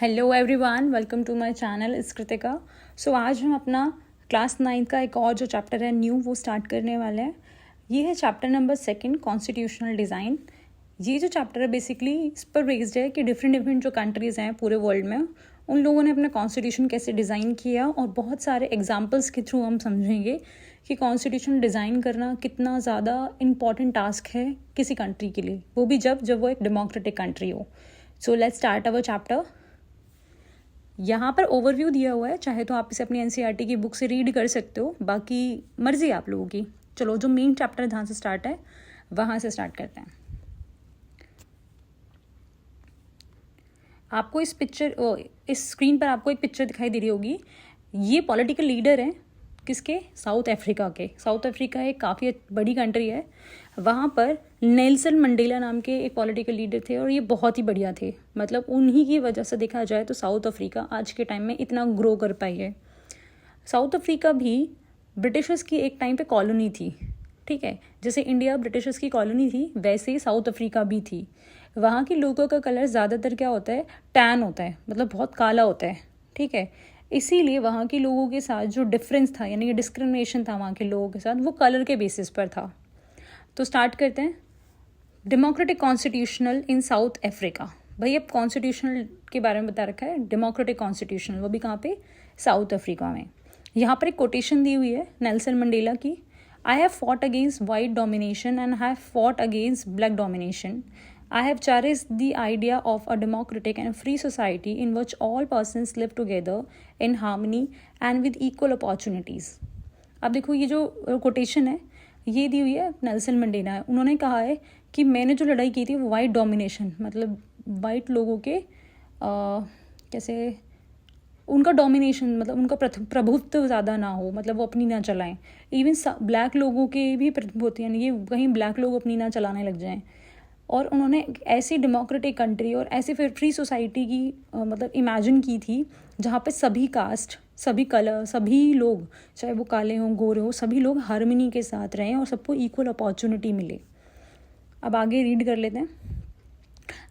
Hello everyone, welcome to my channel is Kritika. सो आज हम अपना क्लास 9 का एक और जो चैप्टर है न्यू वो स्टार्ट करने वाले हैं। ये है चैप्टर नंबर 2 कॉन्स्टिट्यूशनल डिज़ाइन। ये जो चैप्टर है बेसिकली इस पर बेस्ड है कि डिफरेंट डिफरेंट जो कंट्रीज़ हैं पूरे वर्ल्ड में उन लोगों ने अपना कॉन्स्टिट्यूशन कैसे डिज़ाइन किया और बहुत सारे एग्जाम्पल्स के थ्रू हम समझेंगे कि कॉन्स्टिट्यूशन डिज़ाइन करना कितना ज़्यादा इम्पॉर्टेंट टास्क है किसी कंट्री के लिए, वो भी जब वो एक डेमोक्रेटिक कंट्री हो। So let's start our chapter. यहाँ पर ओवरव्यू दिया हुआ है, चाहे तो आप इसे अपनी एनसीईआरटी की बुक से रीड कर सकते हो, बाकी मर्जी आप लोगों की। चलो जो मेन चैप्टर जहाँ से स्टार्ट है वहाँ से स्टार्ट करते हैं। आपको इस स्क्रीन पर आपको एक पिक्चर दिखाई दे रही होगी। ये पॉलिटिकल लीडर हैं किसके? साउथ अफ्रीका के। साउथ अफ्रीका एक काफ़ी बड़ी कंट्री है। वहाँ पर नेल्सन मंडेला नाम के एक पॉलिटिकल लीडर थे और ये बहुत ही बढ़िया थे। मतलब उन्हीं की वजह से देखा जाए तो साउथ अफ्रीका आज के टाइम में इतना ग्रो कर पाई है। साउथ अफ्रीका भी ब्रिटिशर्स की एक टाइम पे कॉलोनी थी, ठीक है। जैसे इंडिया ब्रिटिशर्स की कॉलोनी थी वैसे ही साउथ अफ्रीका भी थी। वहाँ के लोगों का कलर ज़्यादातर क्या होता है? टैन होता है, मतलब बहुत काला होता है, ठीक है। इसीलिए वहाँ के लोगों के साथ जो डिफरेंस था यानी कि डिस्क्रिमिनेशन था वहाँ के लोगों के साथ, वो कलर के बेसिस पर था। तो स्टार्ट करते हैं। डेमोक्रेटिक कॉन्स्टिट्यूशनल इन साउथ अफ्रीका। भाई अब कॉन्स्टिट्यूशनल के बारे में बता रखा है, डेमोक्रेटिक कॉन्स्टिट्यूशनल, वो भी कहाँ पे? साउथ अफ्रीका में। यहाँ पर एक कोटेशन दी हुई है नेल्सन मंडेला की। I have fought against white domination and have fought against black domination. I have cherished the idea of a democratic and free society in which all persons live together in harmony and with equal opportunities. अब देखो ये जो quotation है ये दी हुई है Nelson Mandela है। उन्होंने कहा है कि मैंने जो लड़ाई की थी वो वाइट डोमिनेशन, मतलब वाइट लोगों के कैसे उनका डोमिनेशन, मतलब उनका प्रभुत्व ज़्यादा ना हो, मतलब वो अपनी ना चलाएं। इवन ब्लैक लोगों के भी प्रभुत्व होती है, यानी कि कहीं ब्लैक लोग अपनी ना चलाने लग जाएं। और उन्होंने ऐसी डेमोक्रेटिक कंट्री और ऐसी फिर फ्री सोसाइटी की मतलब इमेजिन की थी जहाँ पे सभी कास्ट, सभी कलर, सभी लोग, चाहे वो काले हों गोरे हों, सभी लोग हार्मनी के साथ रहें और सबको इक्वल अपॉर्चुनिटी मिले। अब आगे रीड कर लेते हैं।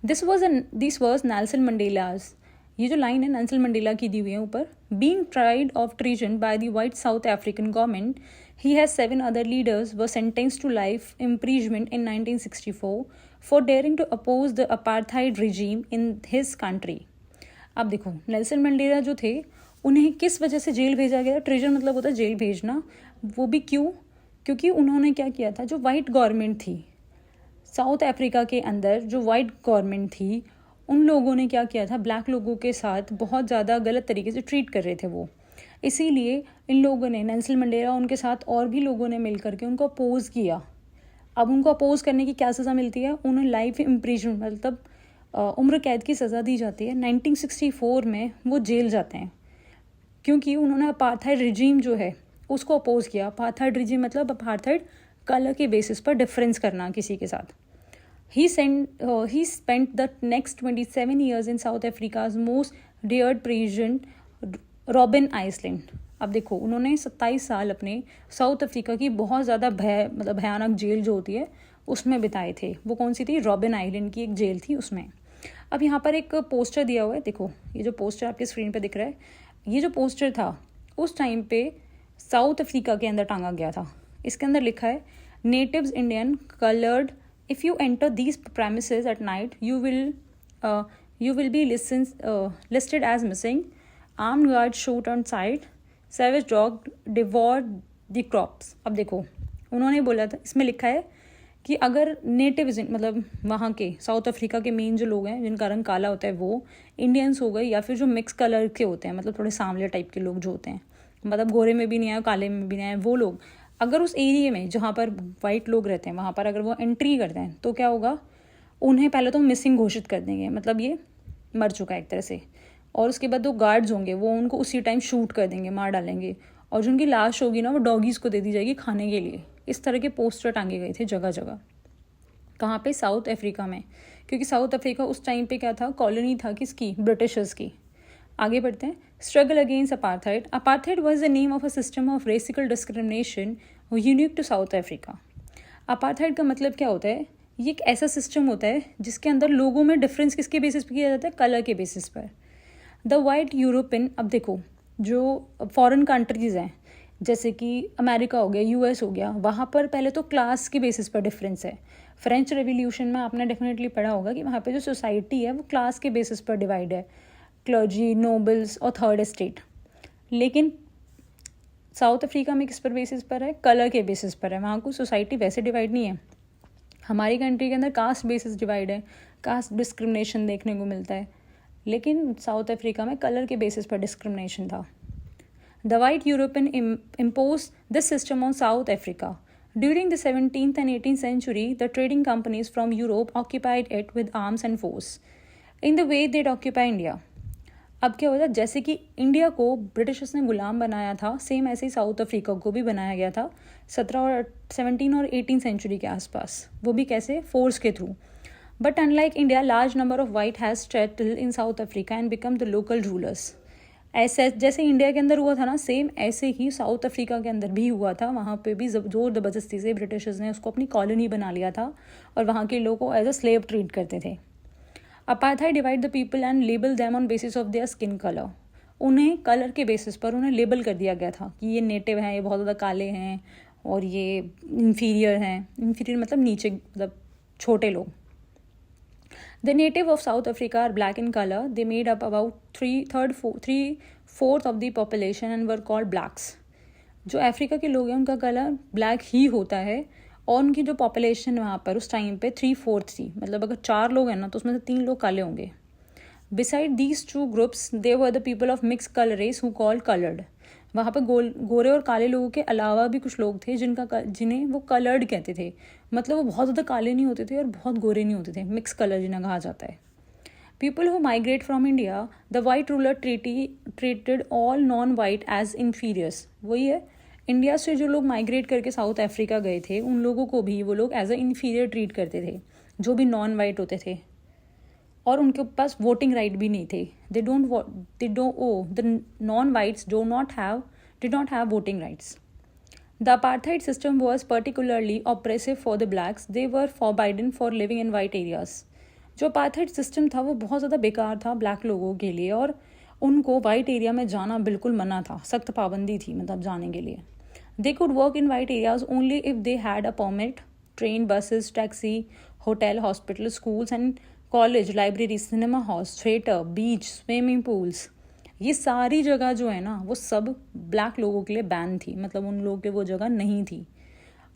This was Nelson Mandela's. ये जो लाइन है नेल्सन मंडेला की दी हुई है ऊपर। Being tried of treason by the white south African government, he has 7 other leaders were sentenced to life imprisonment in 1964 for daring to oppose the apartheid regime in his country. अब देखो Nelson Mandela जो थे उन्हें किस वजह से jail भेजा गया? ट्रीजन मतलब होता है जेल भेजना। वो भी क्यों? क्योंकि उन्होंने क्या किया था, जो वाइट गवर्नमेंट थी साउथ अफ्रीका के अंदर, जो वाइट गवर्नमेंट थी उन लोगों ने क्या किया था, ब्लैक लोगों के साथ बहुत ज़्यादा गलत तरीके से ट्रीट कर रहे थे वो। इसीलिए इन लोगों ने, नेल्सन मंडेला उनके साथ और भी लोगों ने मिल करके उनको अपोज किया। अब उनको अपोज करने की क्या सज़ा मिलती है? उन्हें लाइफ इम्प्रिजनमेंट, मतलब उम्र कैद की सज़ा दी जाती है। 1964 में वो जेल जाते हैं क्योंकि उन्होंने अपार्थाइड रिजीम जो है उसको अपोज किया। अपार्थाइड रिजीम मतलब अपार्थाइड कलर के बेसिस पर डिफरेंस करना किसी के साथ। He spent the next 27 years in South Africa's most dared prison, Robben Island. अब देखो उन्होंने 27 साल अपने साउथ अफ्रीका की बहुत ज़्यादा भयानक जेल जो होती है उसमें बिताए थे। वो कौन सी थी? रॉबिन आइलैंड की एक जेल थी उसमें। अब यहाँ पर एक पोस्टर दिया हुआ है, देखो ये जो पोस्टर आपके स्क्रीन पे दिख रहा है, ये जो पोस्टर था उस टाइम पे साउथ अफ्रीका के अंदर टांगा गया था। इसके अंदर लिखा है natives Indian coloured, if you enter these premises at night you will be listed as missing. Armed guards shoot on sight. Savage dog devour the crops. अब देखो उन्होंने बोला था, इसमें लिखा है कि अगर नेटिव्स मतलब वहाँ के साउथ अफ्रीका के मेन जो लोग हैं जिनका रंग काला होता है वो इंडियंस हो गए, या फिर जो मिक्स कलर के होते हैं मतलब थोड़े सांवले टाइप के लोग जो होते हैं, मतलब गोरे में भी नहीं आए काले में भी नहीं आए, वो लोग अगर उस एरिया में जहाँ पर वाइट लोग रहते हैं वहाँ पर अगर वो एंट्री करते हैं तो क्या होगा? उन्हें पहले तो मिसिंग घोषित कर देंगे, मतलब ये मर चुका है एक तरह से। और उसके बाद जो गार्ड्स होंगे वो उनको उसी टाइम शूट कर देंगे, मार डालेंगे, और जो उनकी लाश होगी ना वो डॉगीज़ को दे दी जाएगी खाने के लिए। इस तरह के पोस्टर टांगे गए थे जगह जगह। कहाँ पे? साउथ अफ्रीका में, क्योंकि साउथ अफ्रीका उस टाइम पे क्या था? कॉलोनी था किसकी? ब्रिटिशर्स की। आगे बढ़ते हैं। Struggle against apartheid. Apartheid was the name of a system of racial discrimination unique to South Africa. Apartheid का मतलब क्या होता है? ये एक ऐसा सिस्टम होता है जिसके अंदर लोगों में डिफरेंस किसके बेसिस पे किया जाता है? कलर के बेसिस पर। द वाइट यूरोपियन, अब देखो जो फॉरेन कंट्रीज़ हैं जैसे कि अमेरिका हो गया, यूएस हो गया, वहाँ पर पहले तो क्लास के बेसिस पर डिफरेंस है। फ्रेंच रेवोल्यूशन में आपने डेफिनेटली पढ़ा होगा कि वहाँ पे जो सोसाइटी है वो क्लास के बेसिस पर डिवाइड है, क्लर्जी, नोबल्स और थर्ड एस्टेट। लेकिन साउथ अफ्रीका में किस पर बेसिस पर है? कलर के बेसिस पर है। वहाँ को सोसाइटी वैसे डिवाइड नहीं है। हमारी कंट्री के अंदर कास्ट बेसिस डिवाइड है, कास्ट डिस्क्रिमिनेशन देखने को मिलता है, लेकिन साउथ अफ्रीका में कलर के बेसिस पर डिस्क्रिमिनेशन था। The white European imposed this system on South Africa. During the 17th and 18th century, the trading companies from Europe occupied it with arms and force, in the way they'd occupy India. अब क्या होता है, जैसे कि India को Britishers ने गुलाम बनाया था, सेम ऐसे ही साउथ अफ्रीका को भी बनाया गया था 17 और 18 सेंचुरी के आसपास। वो भी कैसे? फोर्स के through. But unlike India, large number of white has settled in south Africa and become the local rulers. ऐसे जैसे इंडिया के अंदर हुआ था ना, सेम ऐसे ही साउथ अफ्रीका के अंदर भी हुआ था। वहाँ पे भी जोर ज़बरदस्ती से ब्रिटिशर्स ने उसको अपनी कॉलोनी बना लिया था और वहाँ के लोगों को एज अ स्लेव ट्रीट करते थे। Apartheid divide the people and label them on basis of their skin colour. उन्हें कलर के बेसिस पर उन्हें लेबल कर दिया गया था कि ये नेटिव हैं, ये बहुत ज़्यादा काले हैं और ये इन्फीरियर हैं। इन्फीरियर मतलब नीचे, मतलब छोटे लोग। The native of South Africa are black in color. They made up about 3/4 of the population and were called blacks. जो अफ्रीका के लोग हैं उनका कलर ब्लैक ही होता है और उनकी जो पॉपुलेशन वहाँ पर उस टाइम पे 3/4 थी। मतलब अगर 4 लोग हैं ना तो उसमें से 3 लोग काले होंगे। Beside these two groups, there were the people of mixed color race who called colored. वहाँ पर गोरे और काले लोगों के अलावा भी कुछ लोग थे जिन्हें वो कलर्ड कहते थे। मतलब वो बहुत ज़्यादा काले नहीं होते थे और बहुत गोरे नहीं होते थे, मिक्स कलर जिन्हें कहा जाता है। People who migrate from India, the white ruler treated all non white as inferiors. वही है, इंडिया से जो लोग माइग्रेट करके साउथ अफ्रीका गए थे उन लोगों को भी वो लोग एज अ इन्फीरियर ट्रीट करते थे, जो भी नॉन वाइट होते थे। और उनके पास वोटिंग राइट भी नहीं थे। The non whites did not have voting rights. The apartheid system was particularly oppressive for the blacks. They were forbidden for living in white areas. जो अपार्थाइड सिस्टम था वो बहुत ज़्यादा बेकार था ब्लैक लोगों के लिए और उनको वाइट एरिया में जाना बिल्कुल मना था, सख्त पाबंदी थी मतलब जाने के लिए। They could work in white areas only if they had a permit. Train, buses, taxi, hotel, hospital, schools and college, library, cinema halls, theater, beach, swimming pools, ये सारी जगह जो है ना वो सब ब्लैक लोगों के लिए बैन थी। मतलब उन लोगों के लिए वो जगह नहीं थी।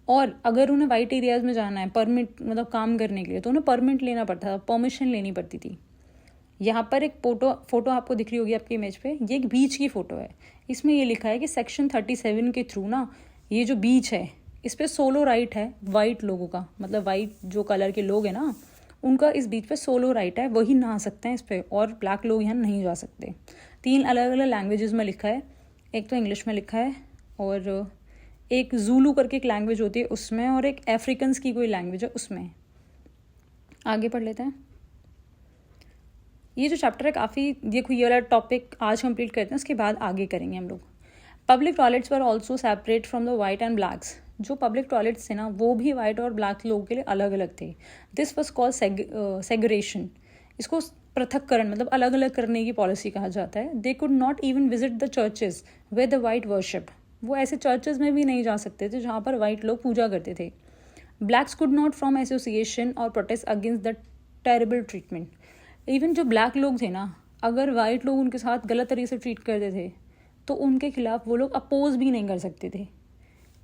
और अगर उन्हें वाइट एरियाज़ में जाना है परमिट, मतलब काम करने के लिए, तो उन्हें परमिट लेना पड़ता था, परमिशन लेनी पड़ती थी। यहाँ पर एक फ़ोटो आपको दिख रही होगी आपकी इमेज पे, ये एक बीच की फ़ोटो है। इसमें ये लिखा है कि सेक्शन 37 के थ्रू ना ये जो बीच है इस पर सोलो राइट है वाइट लोगों का। मतलब वाइट जो कलर के लोग हैं ना उनका इस बीच पे सोलो राइट है, वही नहा सकते हैं इस पर और ब्लैक लोग यहाँ नहीं जा सकते। 3 अलग अलग लैंग्वेजेस में लिखा है, एक तो इंग्लिश में लिखा है और एक जूलू करके एक लैंग्वेज होती है उसमें और एक अफ्रीकन्स की कोई लैंग्वेज है उसमें। आगे पढ़ लेते हैं। ये जो चैप्टर है काफ़ी, देखो ये वाला टॉपिक आज कंप्लीट करते हैं, उसके बाद आगे करेंगे हम लोग। Public toilets were also separate from the white and blacks. जो पब्लिक टॉयलेट्स थे ना वो भी वाइट और ब्लैक लोगों के लिए अलग अलग थे। This was called segregation. इसको पृथक्करण मतलब अलग अलग करने की पॉलिसी कहा जाता है। They could not even visit the churches way the white worshipped. वो ऐसे चर्चेज में भी नहीं जा सकते थे जहाँ पर वाइट लोग पूजा करते थे। Blacks could not form association और protest against the terrible treatment. Even जो ब्लैक लोग थे ना, अगर वाइट लोग उनके साथ गलत तरीके से ट्रीट करते थे तो उनके खिलाफ वो लोग अपोज भी नहीं कर सकते थे।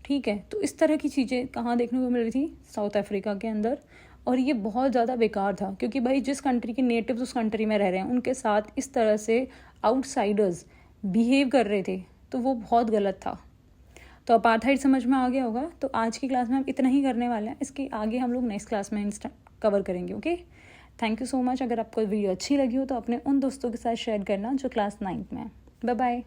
ठीक है, तो इस तरह की चीज़ें कहाँ देखने को मिल रही थी? साउथ अफ्रीका के अंदर। और ये बहुत ज़्यादा बेकार था क्योंकि भाई जिस कंट्री के नेटिव्स उस कंट्री में रह रहे हैं उनके साथ इस तरह से आउटसाइडर्स बिहेव कर रहे थे तो वो बहुत गलत था। तो अपार्थाइड समझ में आ गया होगा। तो आज की क्लास में हम इतना ही करने वाले हैं, इसके आगे हम लोग नेक्स्ट क्लास में कवर करेंगे। Okay, thank you so much. अगर आपको वीडियो अच्छी लगी हो तो अपने उन दोस्तों के साथ शेयर करना जो क्लास 9th में है। Bye bye.